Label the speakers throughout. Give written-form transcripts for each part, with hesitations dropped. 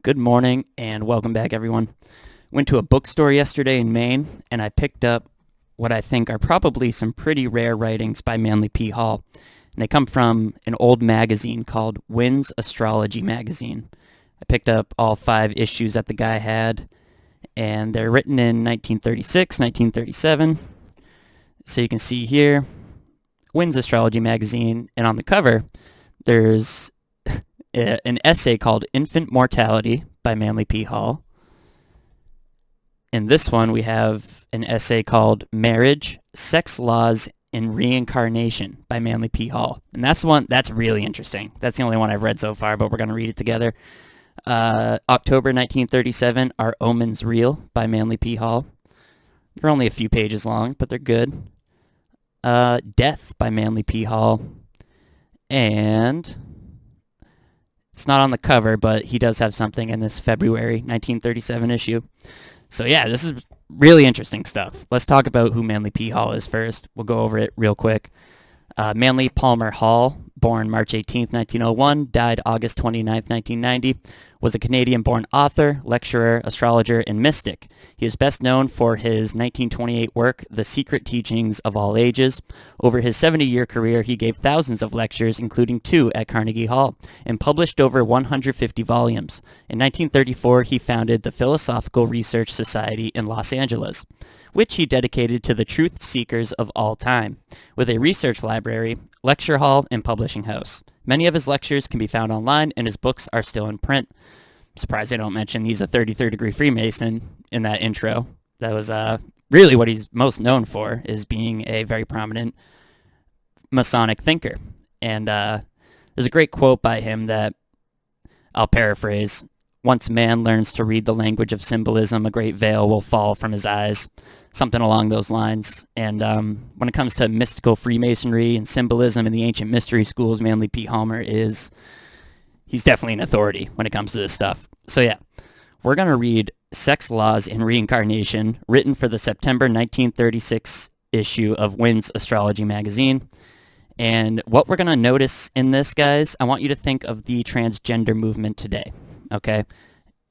Speaker 1: Good morning and welcome back, everyone. Went to a bookstore yesterday in Maine and I picked up what I think are probably some pretty rare writings by Manly P. Hall. And they come from an old magazine called Wynn's Astrology magazine. I picked up all 5 issues that the guy had, and they're written in 1936, 1937. So you can see here, Wynn's Astrology magazine, and on the cover, there's an essay called Infant Mortality by Manly P. Hall. In this one, we have an essay called Marriage, Sex Laws, and Reincarnation by Manly P. Hall. And that's the one that's really interesting. That's the only one I've read so far, but we're going to read it together. October 1937, Are Omens Real by Manly P. Hall. They're only a few pages long, but they're good. Death by Manly P. Hall. And it's not on the cover, but he does have something in this February 1937 issue. So yeah, this is really interesting stuff. Let's talk about who Manly P. Hall is first. We'll go over it real quick. Manly Palmer Hall, born March 18, 1901, died August 29, 1990, was a Canadian-born author, lecturer, astrologer, and mystic. He is best known for his 1928 work, The Secret Teachings of All Ages. Over his 70-year career, he gave thousands of lectures, including 2 at Carnegie Hall, and published over 150 volumes. In 1934, he founded the Philosophical Research Society in Los Angeles, which he dedicated to the truth seekers of all time, with a research library, lecture hall, and publishing house. Many of his lectures can be found online, and his books are still in print. I'm surprised I don't mention he's a 33rd degree Freemason in that intro. That was really what he's most known for, is being a very prominent Masonic thinker. And there's a great quote by him that I'll paraphrase. Once man learns to read the language of symbolism, a great veil will fall from his eyes. Something along those lines. And when it comes to mystical Freemasonry and symbolism in the ancient mystery schools, Manly P. Hall he's definitely an authority when it comes to this stuff. So yeah, we're going to read Sex Laws and Reincarnation, written for the September 1936 issue of Wynn's Astrology magazine. And what we're going to notice in this, guys, I want you to think of the transgender movement today. Okay,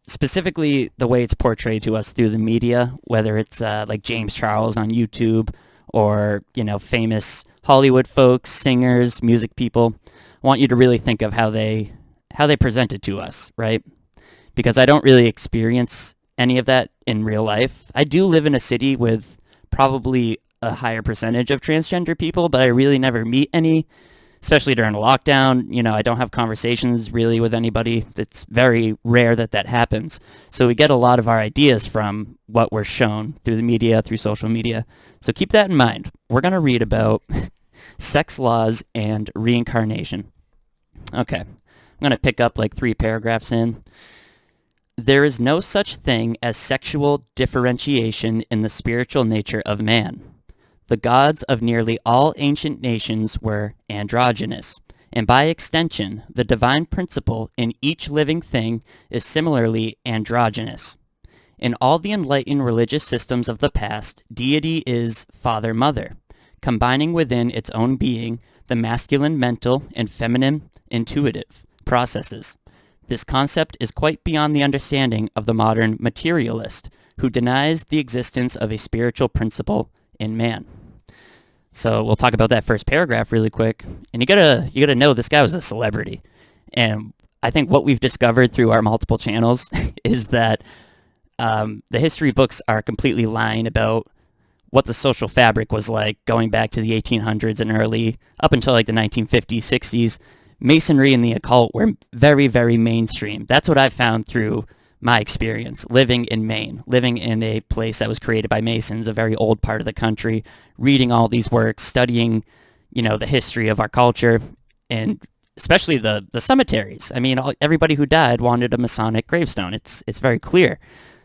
Speaker 1: specifically the way it's portrayed to us through the media, whether it's like James Charles on YouTube or, famous Hollywood folks, singers, music people. I want you to really think of how they present it to us, right? Because I don't really experience any of that in real life. I do live in a city with probably a higher percentage of transgender people, but I really never meet any. Especially during a lockdown, I don't have conversations really with anybody. It's very rare that happens. So we get a lot of our ideas from what we're shown through the media, through social media. So keep that in mind. We're going to read about sex laws and reincarnation. Okay, I'm going to pick up like 3 paragraphs in. There is no such thing as sexual differentiation in the spiritual nature of man. The gods of nearly all ancient nations were androgynous, and by extension, the divine principle in each living thing is similarly androgynous. In all the enlightened religious systems of the past, deity is father-mother, combining within its own being the masculine mental and feminine intuitive processes. This concept is quite beyond the understanding of the modern materialist, who denies the existence of a spiritual principle in man. So we'll talk about that first paragraph really quick. And you gotta know this guy was a celebrity. And I think what we've discovered through our multiple channels is that the history books are completely lying about what the social fabric was like going back to the 1800s and early, up until like the 1950s, 60s. Masonry and the occult were very, very mainstream. That's what I found through my experience living in Maine, living in a place that was created by Masons, a very old part of the country, reading all these works, studying, the history of our culture, and especially the cemeteries. I mean, everybody who died wanted a Masonic gravestone. It's very clear.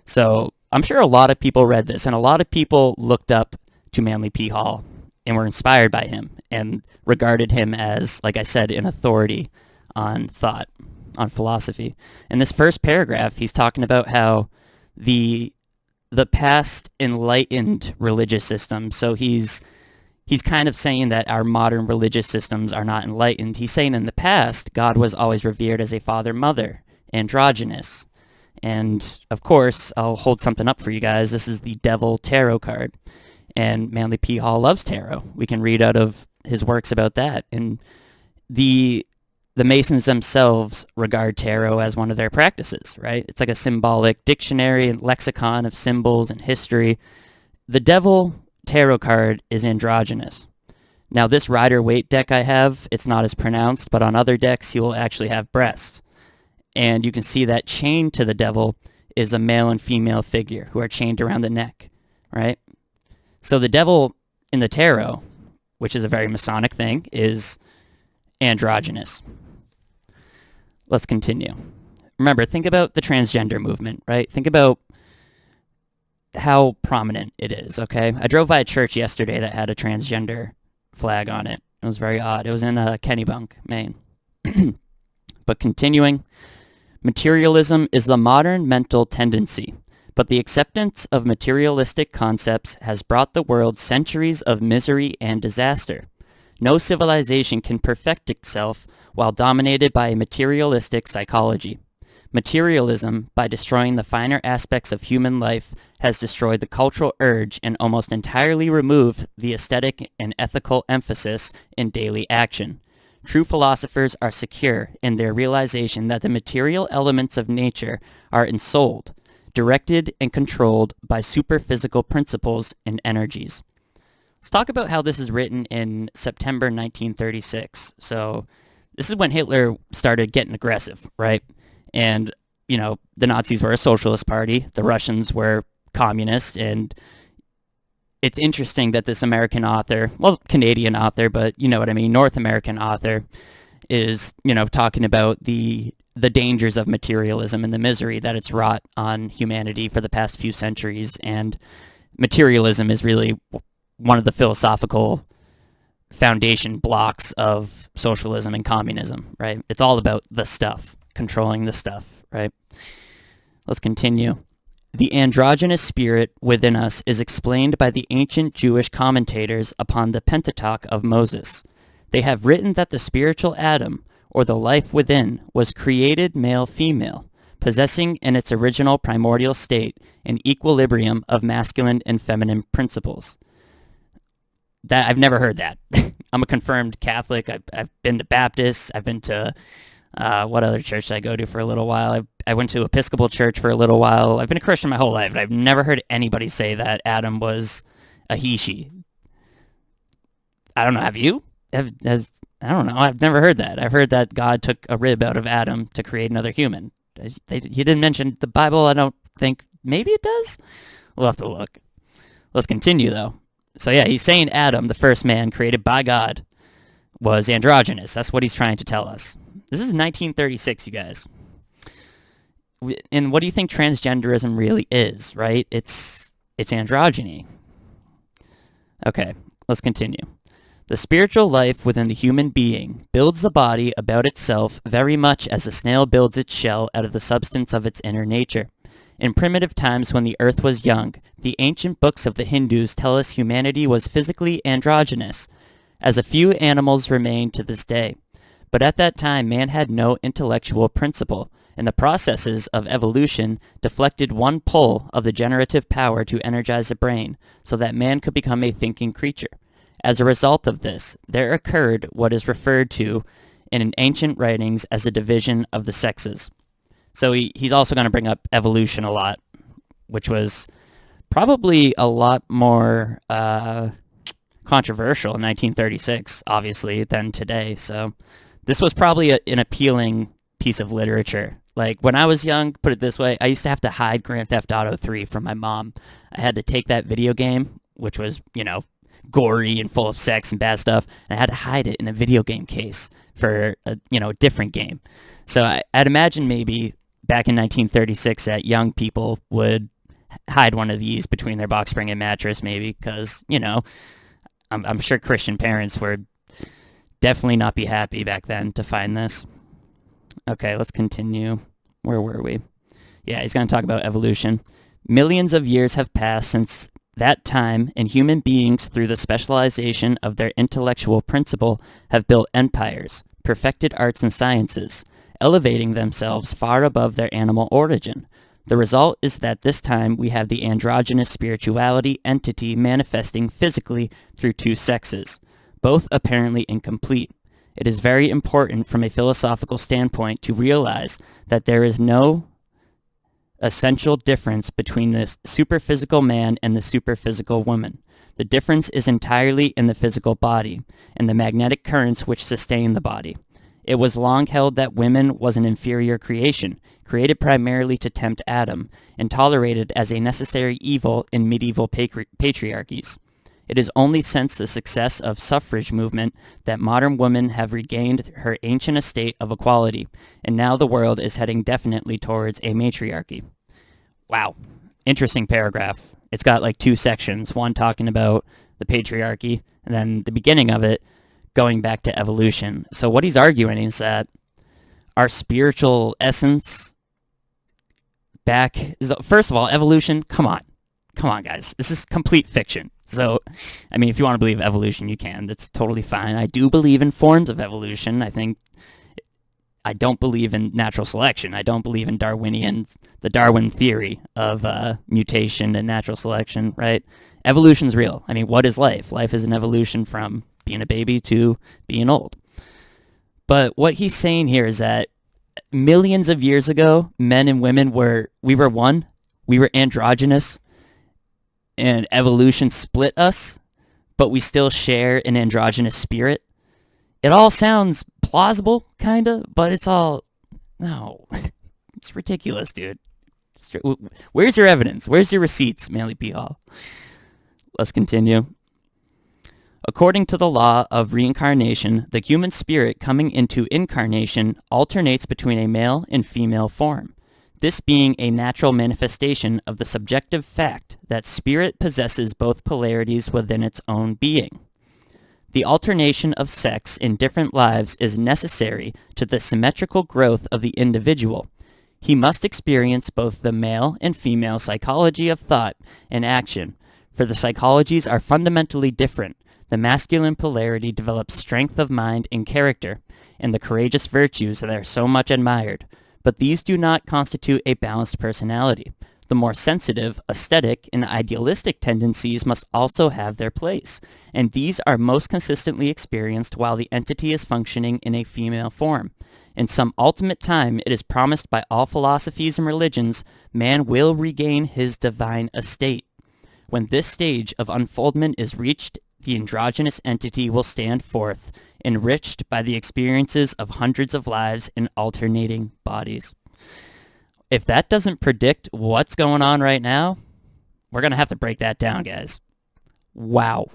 Speaker 1: So I'm sure a lot of people read this, and a lot of people looked up to Manly P. Hall and were inspired by him and regarded him as, like I said, an authority on thought, on philosophy. In this first paragraph, he's talking about how the past enlightened religious system, so he's kind of saying that our modern religious systems are not enlightened. He's saying in the past, God was always revered as a father-mother, androgynous. And of course, I'll hold something up for you guys. This is the Devil Tarot card. And Manly P. Hall loves tarot. We can read out of his works about that. And the Masons themselves regard tarot as one of their practices, right? It's like a symbolic dictionary and lexicon of symbols and history. The Devil Tarot card is androgynous. Now, this Rider-Waite deck I have, it's not as pronounced, but on other decks, you will actually have breasts. And you can see that chained to the devil is a male and female figure who are chained around the neck, right? So the devil in the tarot, which is a very Masonic thing, is androgynous. Let's continue. Remember, think about the transgender movement, right? Think about how prominent it is, okay? I drove by a church yesterday that had a transgender flag on it. It was very odd. It was in Kennebunk, Maine. But continuing, materialism is the modern mental tendency, but the acceptance of materialistic concepts has brought the world centuries of misery and disaster. No civilization can perfect itself while dominated by a materialistic psychology. Materialism, by destroying the finer aspects of human life, has destroyed the cultural urge and almost entirely removed the aesthetic and ethical emphasis in daily action. True philosophers are secure in their realization that the material elements of nature are ensouled, directed and controlled by superphysical principles and energies. Let's talk about how this is written in September 1936. So this is when Hitler started getting aggressive, right? And, you know, the Nazis were a socialist party, the Russians were communist, and it's interesting that this American author, well, Canadian author, but you know what I mean, North American author, is, you know, talking about the dangers of materialism and the misery that it's wrought on humanity for the past few centuries. And materialism is really one of the philosophical foundation blocks of socialism and communism, right? It's all about the stuff, controlling the stuff, right? Let's continue. The androgynous spirit within us is explained by the ancient Jewish commentators upon the Pentateuch of Moses. They have written that the spiritual Adam, or the life within, was created male-female, possessing in its original primordial state an equilibrium of masculine and feminine principles. That I've never heard that. I'm a confirmed Catholic. I've been to Baptists. I've been to what other church did I go to for a little while? I went to Episcopal church for a little while. I've been a Christian my whole life, and I've never heard anybody say that Adam was a he/she. I don't know. Have you? I don't know. I've never heard that. I've heard that God took a rib out of Adam to create another human. He didn't mention the Bible. I don't think. Maybe it does. We'll have to look. Let's continue, though. So yeah, he's saying Adam, the first man created by God, was androgynous. That's what he's trying to tell us. This is 1936, you guys. And what do you think transgenderism really is, right? It's androgyny. Okay, let's continue. The spiritual life within the human being builds the body about itself very much as a snail builds its shell out of the substance of its inner nature. In primitive times when the earth was young, the ancient books of the Hindus tell us humanity was physically androgynous, as a few animals remain to this day. But at that time, man had no intellectual principle, and the processes of evolution deflected one pole of the generative power to energize the brain, so that man could become a thinking creature. As a result of this, there occurred what is referred to in ancient writings as a division of the sexes. So he's also going to bring up evolution a lot, which was probably a lot more controversial in 1936, obviously, than today. So this was probably an appealing piece of literature. Like, when I was young, put it this way, I used to have to hide Grand Theft Auto 3 from my mom. I had to take that video game, which was, you know, gory and full of sex and bad stuff, and I had to hide it in a video game case for a different game. So I'd imagine maybe back in 1936 that young people would hide one of these between their box spring and mattress, maybe, because, you know, I'm sure Christian parents would definitely not be happy back then to find this. Okay, let's continue. Where were we? Yeah, he's going to talk about evolution. Millions of years have passed since that time, and human beings, through the specialization of their intellectual principle, have built empires, perfected arts and sciences, elevating themselves far above their animal origin. The result is that this time we have the androgynous spirituality entity manifesting physically through two sexes, both apparently incomplete. It is very important from a philosophical standpoint to realize that there is no essential difference between the superphysical man and the superphysical woman. The difference is entirely in the physical body and the magnetic currents which sustain the body. It was long held that women was an inferior creation, created primarily to tempt Adam, and tolerated as a necessary evil in medieval patriarchies. It is only since the success of suffrage movement that modern women have regained her ancient estate of equality, and now the world is heading definitely towards a matriarchy. Wow, interesting paragraph. It's got like two sections, one talking about the patriarchy, and then the beginning of it going back to evolution. So what he's arguing is that our spiritual essence first of all, evolution, come on guys, this is complete fiction. So, I mean, if you want to believe evolution, you can. That's totally fine. I do believe in forms of evolution. I don't believe in natural selection. I don't believe in the Darwin theory of mutation and natural selection, right? Evolution's real. I mean, what is life? Life is an evolution from being a baby to being old. But what he's saying here is that millions of years ago, men and women we were one. We were androgynous. And evolution split us, but we still share an androgynous spirit. It all sounds plausible, kinda, but no. It's ridiculous, dude. Where's your evidence? Where's your receipts, Manly P. Hall? Let's continue. According to the law of reincarnation, the human spirit coming into incarnation alternates between a male and female form. This being a natural manifestation of the subjective fact that spirit possesses both polarities within its own being. The alternation of sex in different lives is necessary to the symmetrical growth of the individual. He must experience both the male and female psychology of thought and action, for the psychologies are fundamentally different. The masculine polarity develops strength of mind and character, and the courageous virtues that are so much admired. But these do not constitute a balanced personality. The more sensitive, aesthetic, and idealistic tendencies must also have their place, and these are most consistently experienced while the entity is functioning in a female form. In some ultimate time, it is promised by all philosophies and religions, man will regain his divine estate. When this stage of unfoldment is reached, the androgynous entity will stand forth, enriched by the experiences of hundreds of lives in alternating bodies. If that doesn't predict what's going on right now, we're going to have to break that down, guys. Wow.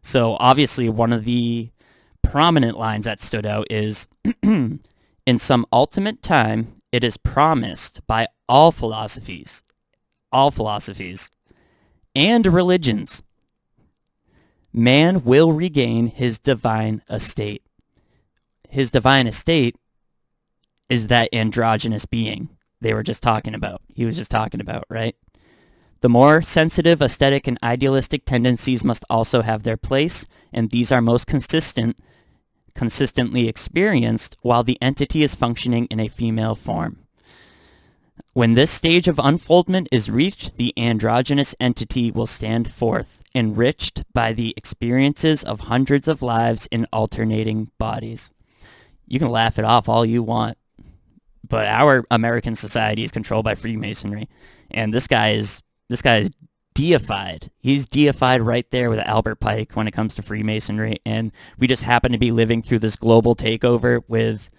Speaker 1: So obviously one of the prominent lines that stood out is, in some ultimate time, it is promised by all philosophies, and religions, man will regain his divine estate. His divine estate is that androgynous being they were just talking about. He was just talking about, right? The more sensitive, aesthetic, and idealistic tendencies must also have their place, and these are most consistently experienced while the entity is functioning in a female form. When this stage of unfoldment is reached, the androgynous entity will stand forth, enriched by the experiences of hundreds of lives in alternating bodies. You can laugh it off all you want, but our American society is controlled by Freemasonry, and this guy is deified. He's deified right there with Albert Pike when it comes to Freemasonry, and we just happen to be living through this global takeover with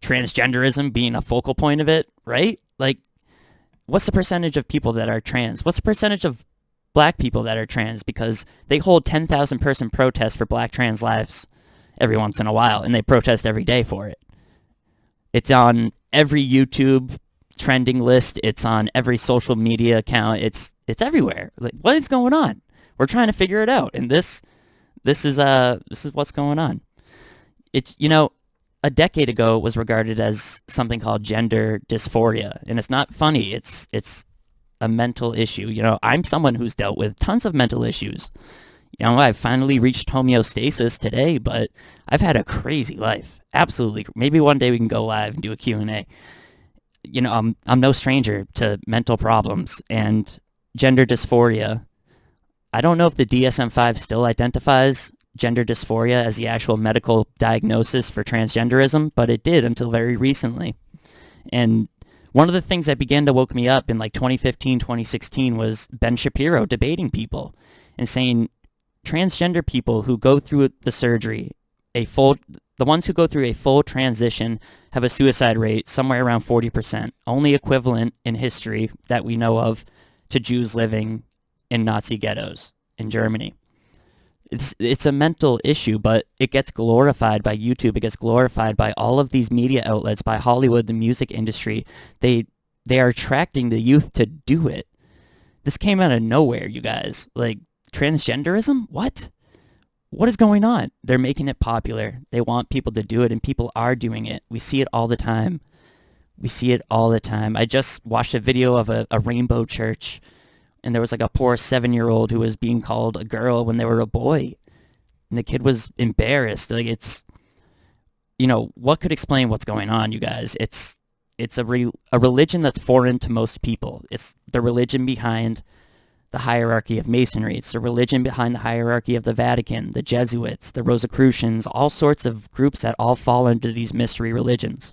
Speaker 1: transgenderism being a focal point of it, right? Like, what's the percentage of people that are trans? What's the percentage of black people that are trans? Because they hold 10,000 person protests for black trans lives every once in a while, and they protest every day for it. It's on every YouTube trending list. It's on every social media account. It's everywhere. Like, what is going on? We're trying to figure it out, and this is what's going on. It's, a decade ago it was regarded as something called gender dysphoria, and it's not funny. It's a mental issue. I'm someone who's dealt with tons of mental issues. I've finally reached homeostasis today, but I've had a crazy life. Absolutely. Maybe one day we can go live and do a Q&A. I'm no stranger to mental problems and gender dysphoria. I don't know if the DSM-5 still identifies gender dysphoria as the actual medical diagnosis for transgenderism, but it did until very recently. And one of the things that began to woke me up in like 2015, 2016 was Ben Shapiro debating people and saying transgender people who go through the surgery, the ones who go through a full transition have a suicide rate somewhere around 40%, only equivalent in history that we know of to Jews living in Nazi ghettos in Germany. It's a mental issue, but it gets glorified by YouTube. It gets glorified by all of these media outlets, by Hollywood, the music industry. They are attracting the youth to do it. This came out of nowhere, you guys. Like, transgenderism? What? What is going on? They're making it popular. They want people to do it, and people are doing it. We see it all the time. We see it all the time. I just watched a video of a rainbow church, and there was like a poor 7-year-old who was being called a girl when they were a boy. And the kid was embarrassed. Like, it's, what could explain what's going on, you guys? It's a religion that's foreign to most people. It's the religion behind the hierarchy of Masonry. It's the religion behind the hierarchy of the Vatican, the Jesuits, the Rosicrucians, all sorts of groups that all fall into these mystery religions.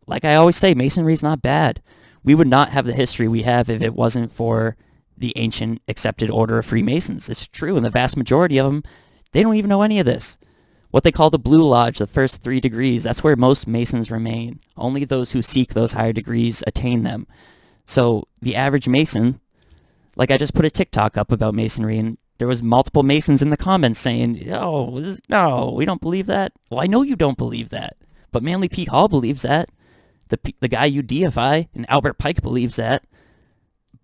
Speaker 1: Like I always say, Masonry is not bad. We would not have the history we have if it wasn't for the ancient accepted order of Freemasons. It's true, and the vast majority of them, they don't even know any of this. What they call the Blue Lodge, the first 3 degrees, that's where most Masons remain. Only those who seek those higher degrees attain them. So the average Mason, like I just put a TikTok up about Masonry, and there was multiple Masons in the comments saying, no, we don't believe that. Well, I know you don't believe that, but Manly P. Hall believes that. The guy you deify, and Albert Pike believes that.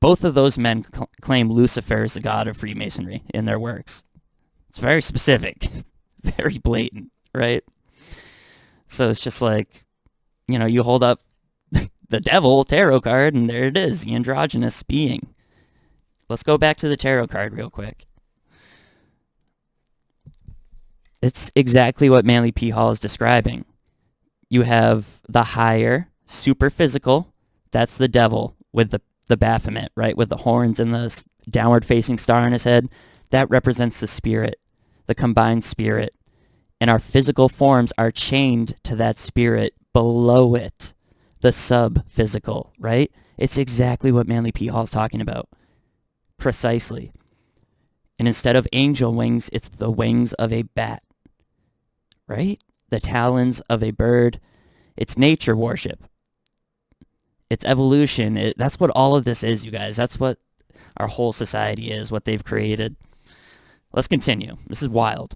Speaker 1: Both of those men claim Lucifer is the god of Freemasonry in their works. It's very specific, very blatant, right? So it's just like, you hold up the devil tarot card, and there it is, the androgynous being. Let's go back to the tarot card real quick. It's exactly what Manly P. Hall is describing. You have the higher, super physical, that's the devil with the Baphomet, right? With the horns and the downward facing star on his head. That represents the spirit, the combined spirit. And our physical forms are chained to that spirit below it, the sub-physical, right? It's exactly what Manly P. Hall is talking about. Precisely. And instead of angel wings, it's the wings of a bat, right? The talons of a bird. It's nature worship. It's evolution. That's what all of this is, you guys. That's what our whole society is, what they've created. Let's continue. This is wild.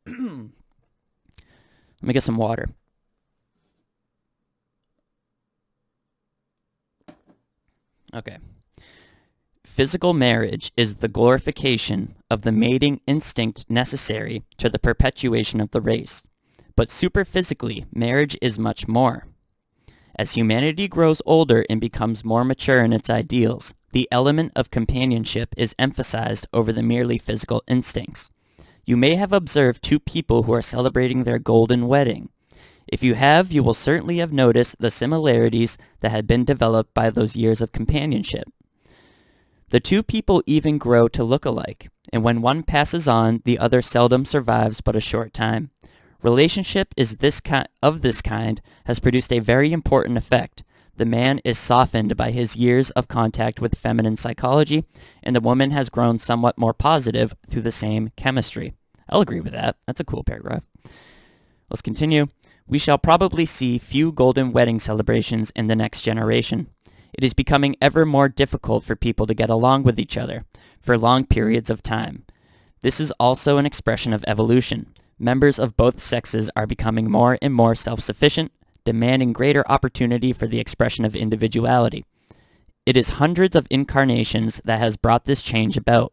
Speaker 1: Let me get some water. Okay. Physical marriage is the glorification of the mating instinct necessary to the perpetuation of the race. But superphysically, marriage is much more. As humanity grows older and becomes more mature in its ideals, the element of companionship is emphasized over the merely physical instincts. You may have observed 2 people who are celebrating their golden wedding. If you have, you will certainly have noticed the similarities that had been developed by those years of companionship. The 2 people even grow to look alike, and when one passes on, the other seldom survives but a short time. Relationship of this kind has produced a very important effect. The man is softened by his years of contact with feminine psychology, and the woman has grown somewhat more positive through the same chemistry. I'll agree with that. That's a cool paragraph. Let's continue. We shall probably see few golden wedding celebrations in the next generation. It is becoming ever more difficult for people to get along with each other for long periods of time. This is also an expression of evolution. Members of both sexes are becoming more and more self-sufficient, demanding greater opportunity for the expression of individuality. It is hundreds of incarnations that has brought this change about.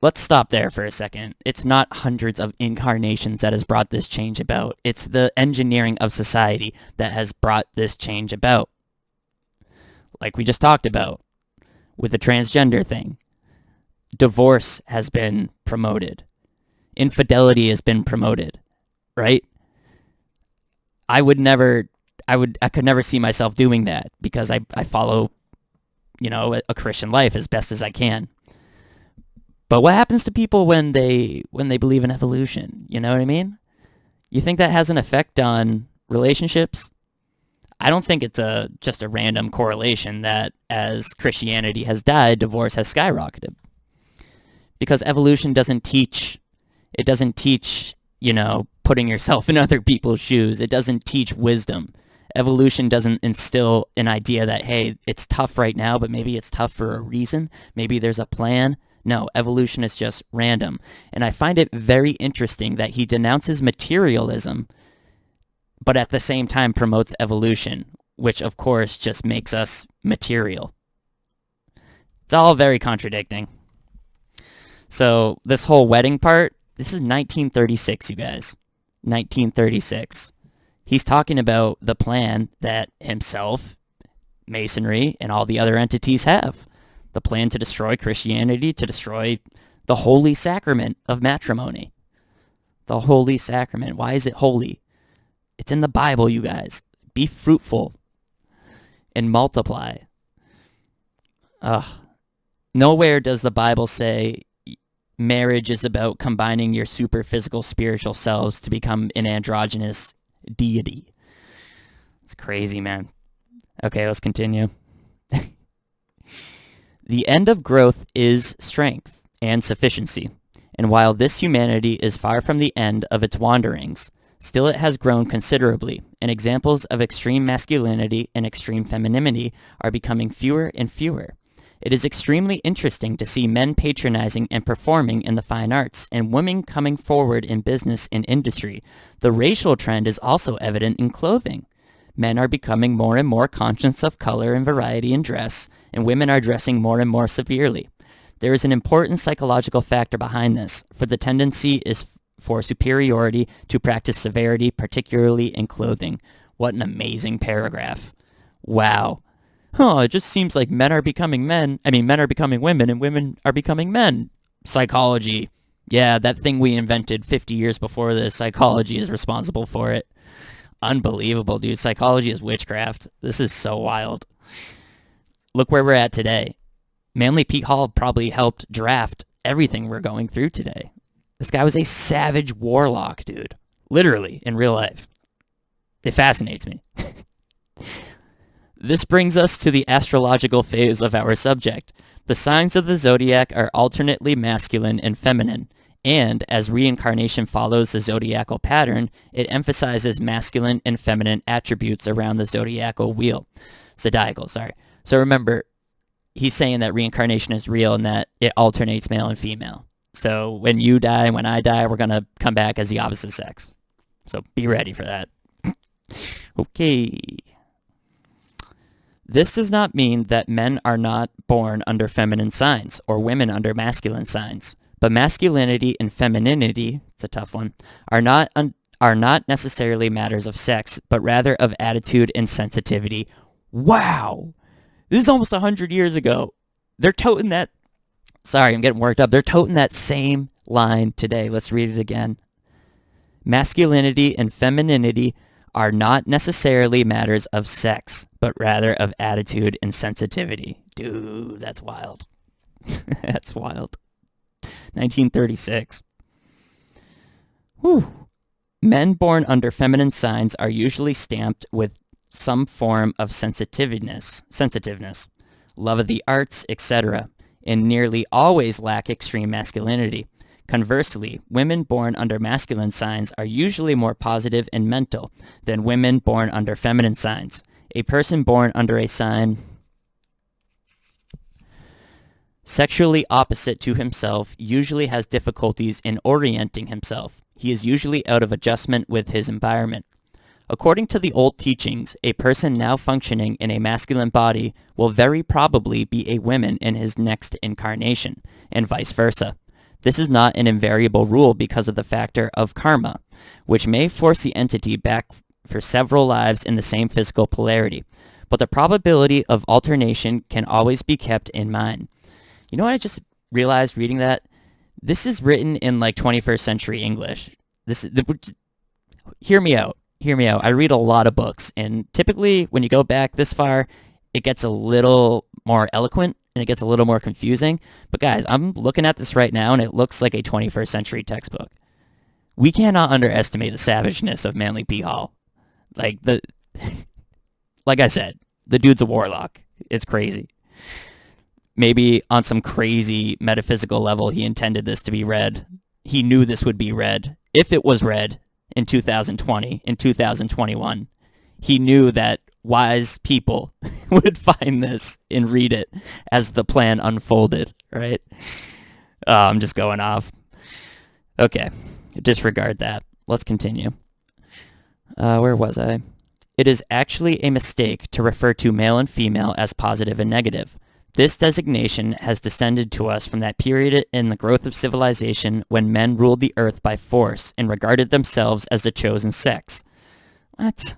Speaker 1: Let's stop there for a second. It's not hundreds of incarnations that has brought this change about. It's the engineering of society that has brought this change about. Like we just talked about with the transgender thing. Divorce has been promoted. Infidelity has been promoted, right? I would never I could never see myself doing that because I follow, a Christian life as best as I can. But what happens to people when they believe in evolution? You know what I mean? You think that has an effect on relationships? I don't think it's just a random correlation that as Christianity has died, divorce has skyrocketed. Because evolution doesn't teach, putting yourself in other people's shoes. It doesn't teach wisdom. Evolution doesn't instill an idea that, hey, it's tough right now, but maybe it's tough for a reason. Maybe there's a plan. No, evolution is just random. And I find it very interesting that he denounces materialism, but at the same time promotes evolution, which of course just makes us material. It's all very contradicting. So this whole wedding part, this is 1936, you guys. 1936. He's talking about the plan that himself, Masonry, and all the other entities have. The plan to destroy Christianity, to destroy the holy sacrament of matrimony. The holy sacrament. Why is it holy? It's in the Bible, you guys. Be fruitful and multiply. Nowhere does the Bible say marriage is about combining your super physical spiritual selves to become an androgynous deity. It's crazy, man. Okay, let's continue. The end of growth is strength and sufficiency, and while this humanity is far from the end of its wanderings, still it has grown considerably, and examples of extreme masculinity and extreme femininity are becoming fewer and fewer. It is extremely interesting to see men patronizing and performing in the fine arts, and women coming forward in business and industry. The racial trend is also evident in clothing. Men are becoming more and more conscious of color and variety in dress, and women are dressing more and more severely. There is an important psychological factor behind this, for the tendency is for superiority to practice severity, particularly in clothing. What an amazing paragraph. Wow. It just seems like men are becoming men are becoming women, and women are becoming men. Psychology. Yeah, that thing we invented 50 years before this, psychology is responsible for it. Unbelievable, dude. Psychology is witchcraft. This is so wild. Look where we're at today. Manly Pete Hall probably helped draft everything we're going through today. This guy was a savage warlock, dude. Literally, in real life. It fascinates me. This brings us to the astrological phase of our subject. The signs of the zodiac are alternately masculine and feminine, and as reincarnation follows the zodiacal pattern, it emphasizes masculine and feminine attributes around the zodiacal wheel. Zodiacal, sorry. So remember, he's saying that reincarnation is real and that it alternates male and female. So when you die and when I die, we're going to come back as the opposite sex. So be ready for that. Okay. This does not mean that men are not born under feminine signs or women under masculine signs, but masculinity and femininity, it's a tough one, are not necessarily matters of sex, but rather of attitude and sensitivity. Wow! This is almost 100 years ago. They're toting that, sorry, I'm getting worked up. They're toting that same line today. Let's read it again. Masculinity and femininity are not necessarily matters of sex, but rather of attitude and sensitivity. Dude, that's wild. That's wild. 1936. Whew. Men born under feminine signs are usually stamped with some form of sensitiveness, love of the arts, etc., and nearly always lack extreme masculinity. Conversely, women born under masculine signs are usually more positive and mental than women born under feminine signs. A person born under a sign sexually opposite to himself usually has difficulties in orienting himself. He is usually out of adjustment with his environment. According to the old teachings, a person now functioning in a masculine body will very probably be a woman in his next incarnation, and vice versa. This is not an invariable rule because of the factor of karma, which may force the entity back for several lives in the same physical polarity, but the probability of alternation can always be kept in mind. You know what I just realized reading that? This is written in like 21st century English. Hear me out. hear me out. I read a lot of books, and typically when you go back this far, it gets a little more eloquent and it gets a little more confusing. But guys, I'm looking at this right now, and it looks like a 21st century textbook. We cannot underestimate the savageness of Manly P. Hall. Like like I said, the dude's a warlock. It's crazy. Maybe on some crazy metaphysical level, he intended this to be read. He knew this would be read. If it was read in 2020, in 2021, he knew that wise people would find this and read it as the plan unfolded, right? I'm just going off. Okay, disregard that. Let's continue. Where was I? It is actually a mistake to refer to male and female as positive and negative. This designation has descended to us from that period in the growth of civilization when men ruled the earth by force and regarded themselves as the chosen sex. What?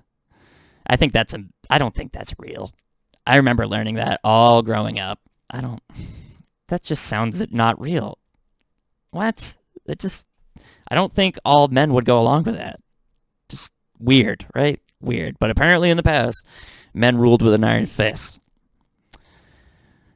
Speaker 1: I don't think that's real. I remember learning that all growing up. That just sounds not real. What? I don't think all men would go along with that. Just weird, right? Weird. But apparently in the past, men ruled with an iron fist.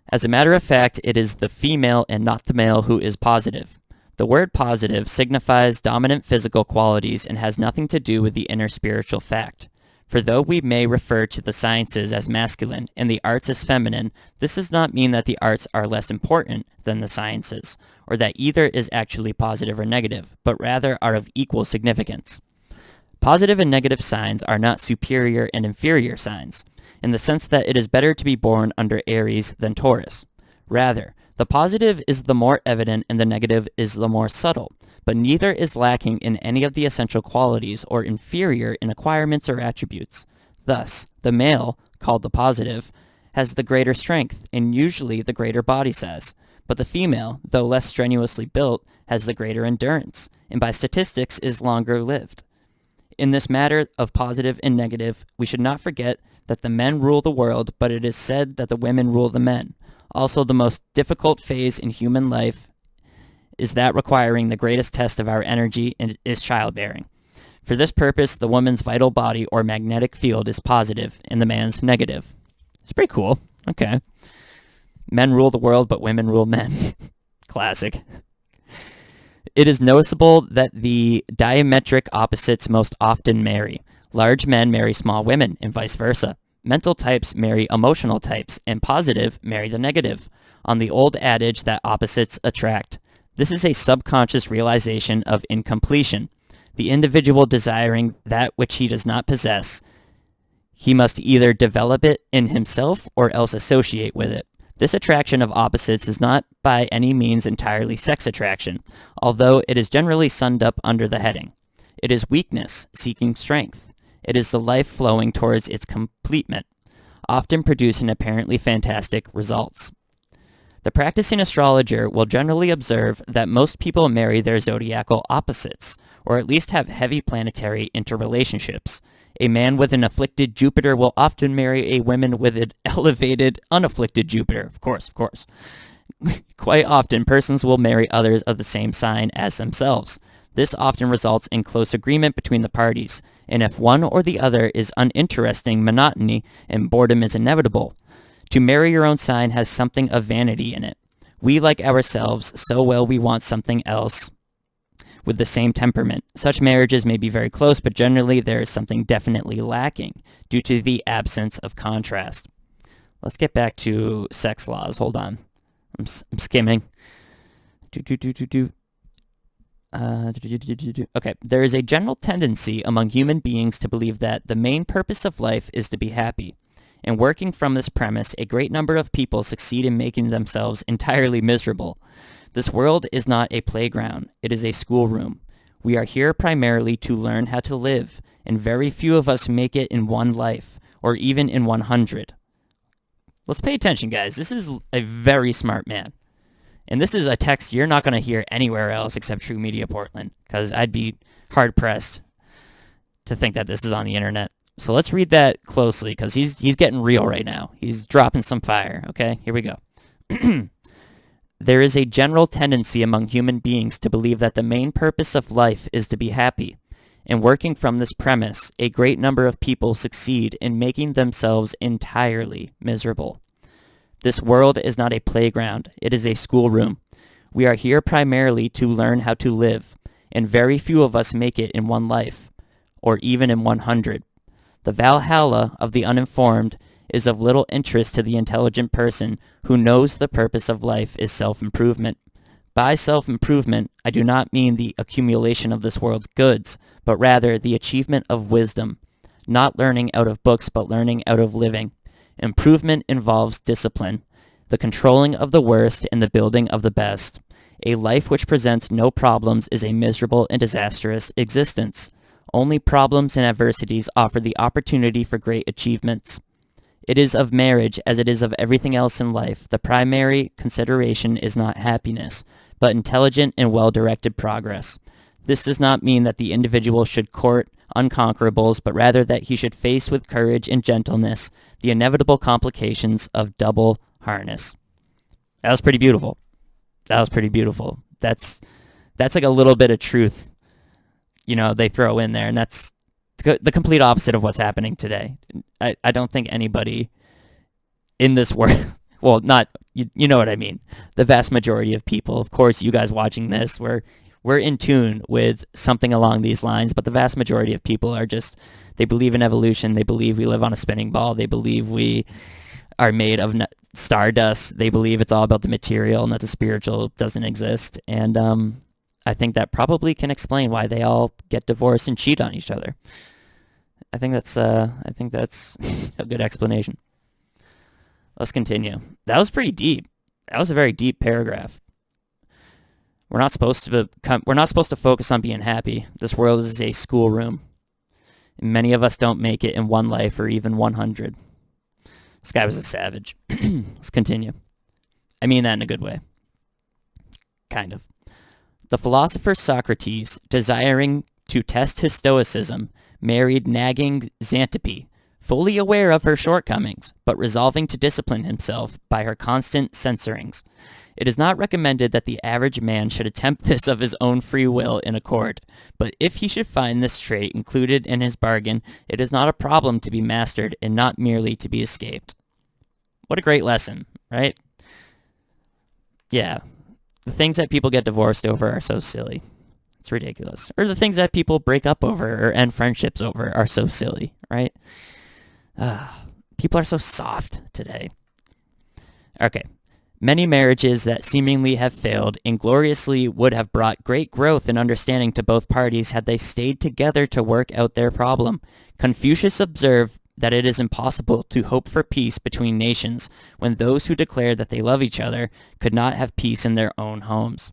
Speaker 1: As a matter of fact, it is the female and not the male who is positive. The word positive signifies dominant physical qualities and has nothing to do with the inner spiritual fact. For though we may refer to the sciences as masculine and the arts as feminine, this does not mean that the arts are less important than the sciences, or that either is actually positive or negative, but rather are of equal significance. Positive and negative signs are not superior and inferior signs, in the sense that it is better to be born under Aries than Taurus. Rather, the positive is the more evident and the negative is the more subtle, but neither is lacking in any of the essential qualities or inferior in acquirements or attributes. Thus, the male, called the positive, has the greater strength and usually the greater body size, but the female, though less strenuously built, has the greater endurance, and by statistics is longer lived. In this matter of positive and negative, we should not forget that the men rule the world, but it is said that the women rule the men. Also, the most difficult phase in human life is that requiring the greatest test of our energy and is childbearing. For this purpose, the woman's vital body or magnetic field is positive and the man's negative. It's pretty cool. Okay. Men rule the world, but women rule men. Classic. It is noticeable that the diametric opposites most often marry. Large men marry small women, and vice versa. Mental types marry emotional types, and positive marry the negative, on the old adage that opposites attract. This is a subconscious realization of incompletion. The individual desiring that which he does not possess, he must either develop it in himself or else associate with it. This attraction of opposites is not by any means entirely sex attraction, although it is generally summed up under the heading. It is weakness seeking strength. It is the life flowing towards its completement, often producing apparently fantastic results. The practicing astrologer will generally observe that most people marry their zodiacal opposites, or at least have heavy planetary interrelationships. A man with an afflicted Jupiter will often marry a woman with an elevated, unafflicted Jupiter. Of course. Quite often, persons will marry others of the same sign as themselves. This often results in close agreement between the parties, and if one or the other is uninteresting, monotony and boredom is inevitable. To marry your own sign has something of vanity in it. We like ourselves so well we want something else with the same temperament. Such marriages may be very close, but generally there is something definitely lacking due to the absence of contrast. Let's get back to sex laws. Hold on. I'm skimming. Okay, there is a general tendency among human beings to believe that the main purpose of life is to be happy. And working from this premise, a great number of people succeed in making themselves entirely miserable. This world is not a playground, it is a schoolroom. We are here primarily to learn how to live, and very few of us make it in one life, or even in 100. Let's pay attention, guys. This is a very smart man. And this is a text you're not going to hear anywhere else except True Media Portland, because I'd be hard-pressed to think that this is on the internet. So let's read that closely, because he's getting real right now. He's dropping some fire, okay? Here we go. There is a general tendency among human beings to believe that the main purpose of life is to be happy. And working from this premise, a great number of people succeed in making themselves entirely miserable. This world is not a playground, it is a schoolroom. We are here primarily to learn how to live, and very few of us make it in one life, or even in 100. The Valhalla of the uninformed is of little interest to the intelligent person who knows the purpose of life is self-improvement. By self-improvement, I do not mean the accumulation of this world's goods, but rather the achievement of wisdom, not learning out of books, but learning out of living. Improvement involves discipline, the controlling of the worst and the building of the best. A life which presents no problems is a miserable and disastrous existence. Only problems and adversities offer the opportunity for great achievements. It is of marriage as it is of everything else in life. The primary consideration is not happiness, but intelligent and well-directed progress. This does not mean that the individual should court unconquerables, but rather that he should face with courage and gentleness the inevitable complications of double harness. That was pretty beautiful. That's like a little bit of truth, they throw in there, and that's the complete opposite of what's happening today. I don't think anybody in this world, well, not, you know what I mean. The vast majority of people, of course, you guys watching this, we're in tune with something along these lines, but the vast majority of people are just, they believe in evolution, they believe we live on a spinning ball, they believe we are made of stardust, they believe it's all about the material and that the spiritual doesn't exist, and I think that probably can explain why they all get divorced and cheat on each other. I think that's a good explanation. Let's continue. That was pretty deep. That was a very deep paragraph. We're not supposed to focus on being happy. This world is a schoolroom. And many of us don't make it in one life or even 100. This guy was a savage. Let's continue. I mean that in a good way. Kind of. The philosopher Socrates, desiring to test his stoicism, married nagging Xantippe, fully aware of her shortcomings, but resolving to discipline himself by her constant censurings. It is not recommended that the average man should attempt this of his own free will in accord, but if he should find this trait included in his bargain, it is not a problem to be mastered and not merely to be escaped. What a great lesson, right? Yeah. The things that people get divorced over are so silly. It's ridiculous. Or the things that people break up over or end friendships over are so silly, right? People are so soft today. Okay. Many marriages that seemingly have failed ingloriously would have brought great growth and understanding to both parties had they stayed together to work out their problem. Confucius observed that it is impossible to hope for peace between nations when those who declare that they love each other could not have peace in their own homes.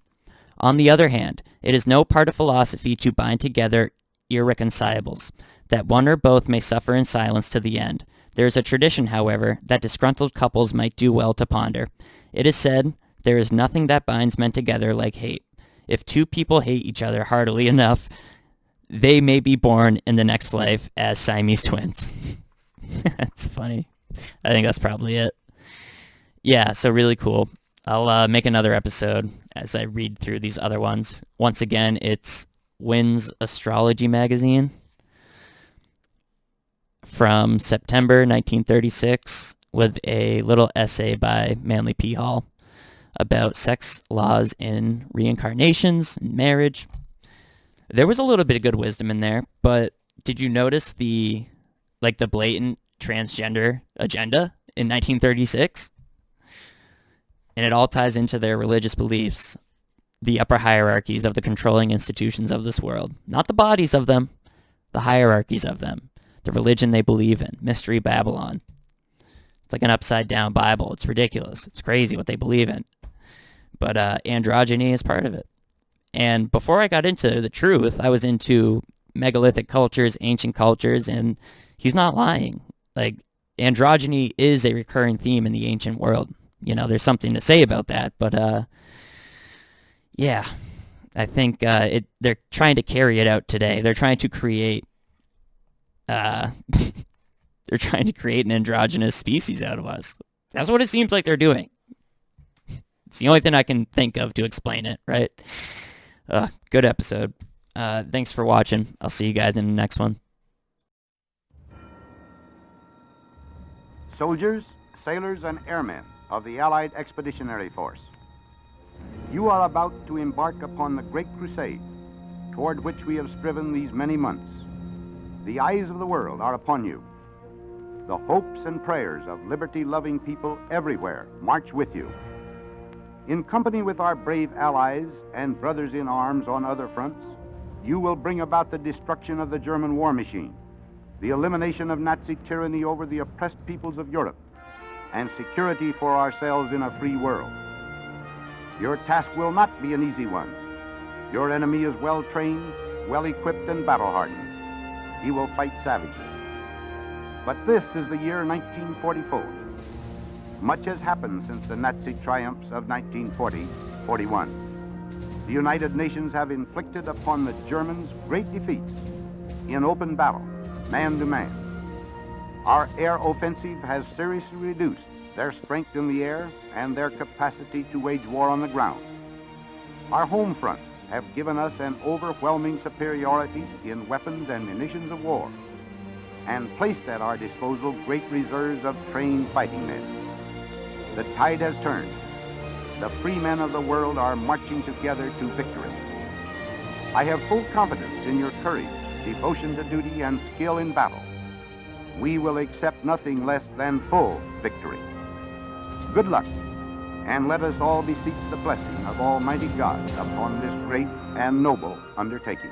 Speaker 1: On the other hand, it is no part of philosophy to bind together irreconcilables, that one or both may suffer in silence to the end. There is a tradition, however, that disgruntled couples might do well to ponder. It is said, there is nothing that binds men together like hate. If two people hate each other heartily enough, they may be born in the next life as Siamese twins. That's funny. I think that's probably it. Yeah, so really cool. I'll make another episode as I read through these other ones. Once again, it's Wynn's Astrology magazine from September 1936 with a little essay by Manly P. Hall about sex laws in reincarnations and marriage. There was a little bit of good wisdom in there, but did you notice the blatant transgender agenda in 1936? And it all ties into their religious beliefs, the upper hierarchies of the controlling institutions of this world. Not the bodies of them, the hierarchies of them. The religion they believe in, Mystery Babylon. It's like an upside-down Bible. It's ridiculous. It's crazy what they believe in. But androgyny is part of it. And before I got into the truth, I was into megalithic cultures, ancient cultures, and he's not lying. Like, androgyny is a recurring theme in the ancient world. There's something to say about that, but yeah, I think they're trying to carry it out today. They're trying to create an androgynous species out of us. That's what it seems like they're doing. It's the only thing I can think of to explain it, right? Good episode. Thanks for watching. I'll see you guys in the next one.
Speaker 2: Soldiers, sailors, and airmen of the Allied Expeditionary Force, you are about to embark upon the great crusade toward which we have striven these many months. The eyes of the world are upon you. The hopes and prayers of liberty-loving people everywhere march with you. In company with our brave allies and brothers in arms on other fronts, you will bring about the destruction of the German war machine, the elimination of Nazi tyranny over the oppressed peoples of Europe, and security for ourselves in a free world. Your task will not be an easy one. Your enemy is well-trained, well-equipped, and battle-hardened. He will fight savagely. But this is the year 1944. Much has happened since the Nazi triumphs of 1940-41. The United Nations have inflicted upon the Germans great defeats in open battle, man to man. Our air offensive has seriously reduced their strength in the air and their capacity to wage war on the ground. Our home fronts have given us an overwhelming superiority in weapons and munitions of war, and placed at our disposal great reserves of trained fighting men. The tide has turned. The free men of the world are marching together to victory. I have full confidence in your courage, devotion to duty, and skill in battle. We will accept nothing less than full victory. Good luck, and let us all beseech the blessing of Almighty God upon this great and noble undertaking.